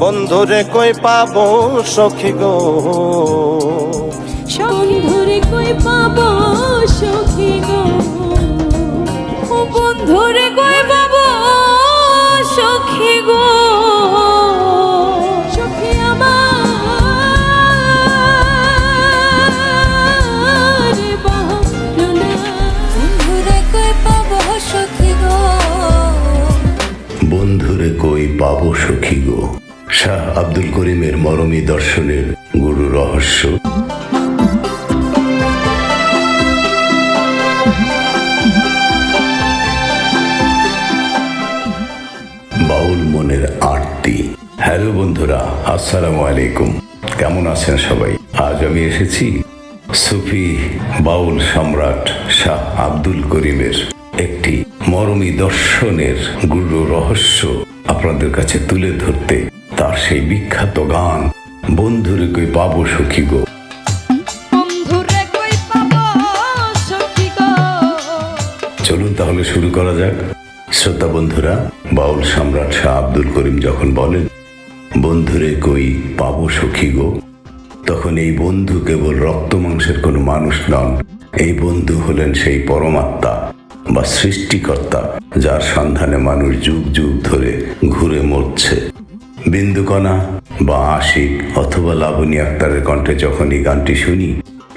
বন্ধুরে কই পাবো সখী গো, বন্ধুরে কই পাবো সখী গো, বন্ধুরে কই পাবো সখী গো, সখী আমার বাহলো না। বন্ধুরে কই পাবো সখী গো, বন্ধুরে কই পাবো সখী গো। শাহ আব্দুল করিমের মরমী দর্শনের গুরু রহস্য। বাউল মনের আরতি। হ্যালো বন্ধুরা, আসসালামু আলাইকুম। কেমন আছেন সবাই? আজ আমি এসেছি সুফি বাউল সম্রাট শাহ আব্দুল করিমের একটি মরমী দর্শনের গুরু রহস্য আপনাদের কাছে তুলে ধরতে। তার সেই বিখ্যাত গান বন্ধুরে কই পাবো সখী গো। বন্ধুরে কই পাবো সখী গো। চলুন তাহলে শুরু করা যাক। শ্রোতা বন্ধুরা, বাউল সম্রাট শাহ আব্দুল করিম যখন বলেন বন্ধুরে কই পাবো সখী গো, তখন এই বন্ধু কেবল রক্ত মাংসের কোনো মানুষ নন। এই বন্ধু হলেন সেই পরমাত্মা বা সৃষ্টিকর্তা, যার সন্ধানে মানুষ যুগ যুগ ধরে ঘুরে মরছে। বিন্দুকণা বা আশিক অথবা লাবণী আক্তারের কণ্ঠে যখন এই গানটি শুনি,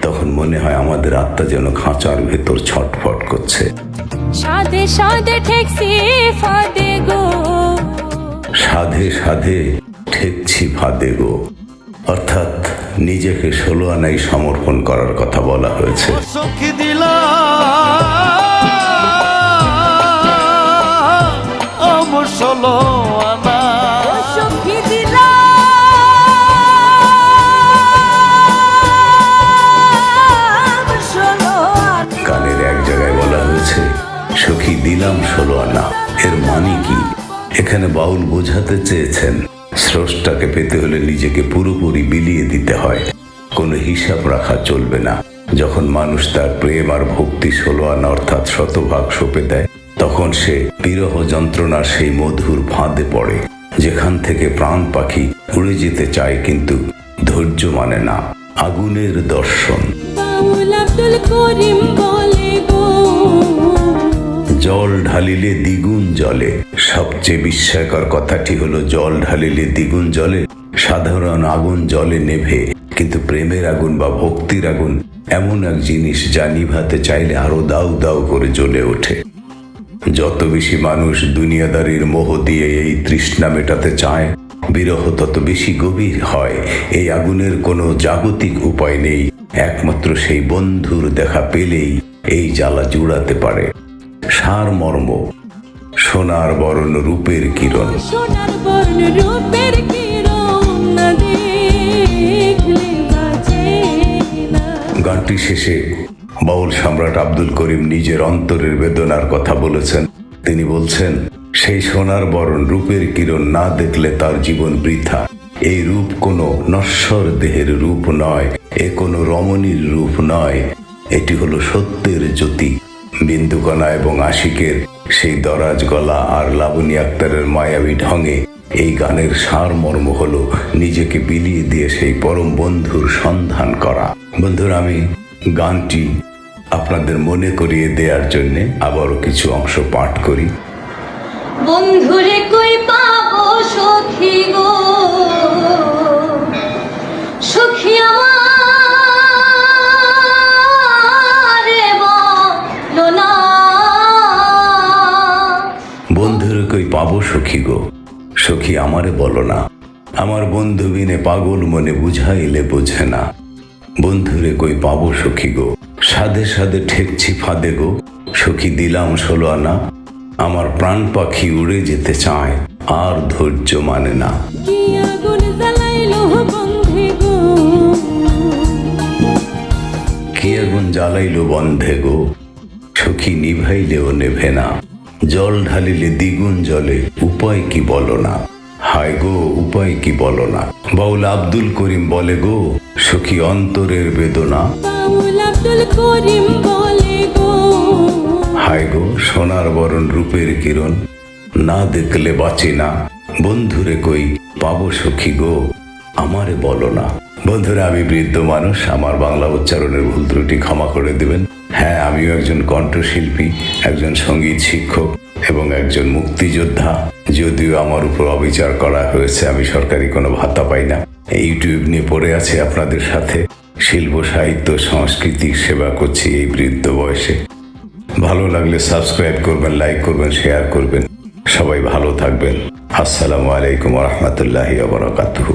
তখন মনে হয় আমাদের আত্মা যেন খাঁচার ভেতর ছটফট করছে। সাধে সাধে ঠেকছি ফাঁদে গো, সাধে সাধে ঠেকছি ফাঁদে গো, অর্থাৎ নিজেকে 16 আনায় সমর্পণ করার কথা বলা হয়েছে। সখী দিলাম 16 আনা, সখী দিলাম 16 আনা। গানের এক জায়গায় বলা হয়েছে সখী দিলাম 16 আনা। এর মানে কি? এখানে বাউল বোঝাতে চেয়েছেন স্রষ্টাকে পেতে হলে নিজেকে পুরোপুরি বিলিয়ে দিতে হয়, কোনো হিসাব রাখা চলবে না। যখন মানুষ তার প্রেম আর ভক্তি 16 আনা অর্থাৎ 100% সঁপে দেয়, তখন সে বিরহ যন্ত্রণার সেই মধুর ফাঁদে পড়ে, যেখান থেকে প্রাণ পাখি উড়ে যেতে চায় কিন্তু ধৈর্য মানে না। আগুনের দর্শন। বাউল আব্দুল করিম বলে গো, জল ঢালিলে দ্বিগুণ জলে। সবচেয়ে বিস্ময়কর কথাটি হলো জল ঢালিলে দ্বিগুণ জলে। সাধারণ আগুন জলে নেভে, কিন্তু প্রেমের আগুন বা ভক্তির আগুন এমন এক জিনিস যা নিভাতে চাইলে আরো দাউ দাউ করে জ্বলে ওঠে। যত বেশি মানুষ দুনিয়াদারির মোহ দিয়ে এই তৃষ্ণা মেটাতে চায়, বিরহ তত বেশি গভীর হয়। এই আগুনের কোনো জাগতিক উপায় নেই, একমাত্র সেই বন্ধুর দেখা পেলেই এই জ্বালা জুড়াতে পারে। সারমর্ম। সোনার বরণ রূপের কিরণ। সোনার বর্ণ রূপের কিরণ না দেখলে বাঁচে না। গানটি শেষে বাউল সম্রাট আব্দুল করিম নিজের অন্তরের বেদনার কথা বলেছেন। তিনি বলছেন, সেই সোনার বরণ রূপের কিরণ না দেখলে তার জীবন বৃথা। এই রূপ কোনো নশ্বর দেহের রূপ নয়, এ কোনো রমণীর রূপ নয়, এটি হলো সত্যের জ্যোতি। বিন্দুকণা এবং আশিকের সেই দরাজ গলা আর লাবণী আক্তারের মায়াবী ঢঙে এই গানের সারমর্ম হলো নিজেকে বিলিয়ে দিয়ে সেই পরম বন্ধুর সন্ধান করা। বন্ধুরা, আমি গানটি আপনাদের মনে করিয়ে দেওয়ার জন্য আবারও কিছু অংশ পাঠ করি। বন্ধুরে কই পাবো সখী গো, সখী আমার বলো না। বন্ধুরে কই পাবো সখী গো, সখী আমারে বলো না। আমার বন্ধু বিনে পাগল মনে বুঝাইলে বোঝে না। বন্ধুরে কই পাবো সখী গো, সাধে সাধে ঠেকছি ফাঁদে গো। সখী দিলাম 16 আনা, আমার প্রাণ পাখি উড়ে যেতে চায়, আর ধৈর্য মানে না। কি আগুন জ্বালাইলো বন্ধে গো, কি আগুন জ্বালাইলো বন্ধে গো, সখী নিভাইলেও নেভে না। জল ঢালিলে দ্বিগুণ জলে, উপায় কি বলো না। হায় গো, উপায় কি বলো না। বাউল আব্দুল করিম বলে গো, সখী অন্তরের বেদনা। বাউল আব্দুল করিম বলে গো, হায় গো, সোনার বরণ রূপের কিরণ, না দেখলে বাঁচি না। বন্ধুরে কই পাবো সখী গো, আমারে বলো না। বন্ধুরা, আমি বৃদ্ধ মানুষ, আমার বাংলা উচ্চারণের ভুল ত্রুটি ক্ষমা করে দেবেন। হ্যাঁ, আমিও একজন কণ্ঠশিল্পী, একজন সঙ্গীত শিক্ষক এবং একজন মুক্তিযোদ্ধা। যদিও আমার উপর অবিচার করা হয়েছে, আমি সরকারি কোনো ভাতা পাই না। ইউটিউব নিয়ে পড়ে আছে আপনাদের সাথে, শিল্প সাহিত্য সাংস্কৃতিক সেবা করছি এই বৃদ্ধ বয়সে। ভালো লাগলে সাবস্ক্রাইব করবেন, লাইক করবেন, শেয়ার করবেন। সবাই ভালো থাকবেন। আসসালামু আলাইকুম ওয়া রাহমাতুল্লাহি ওয়া বারাকাতুহু।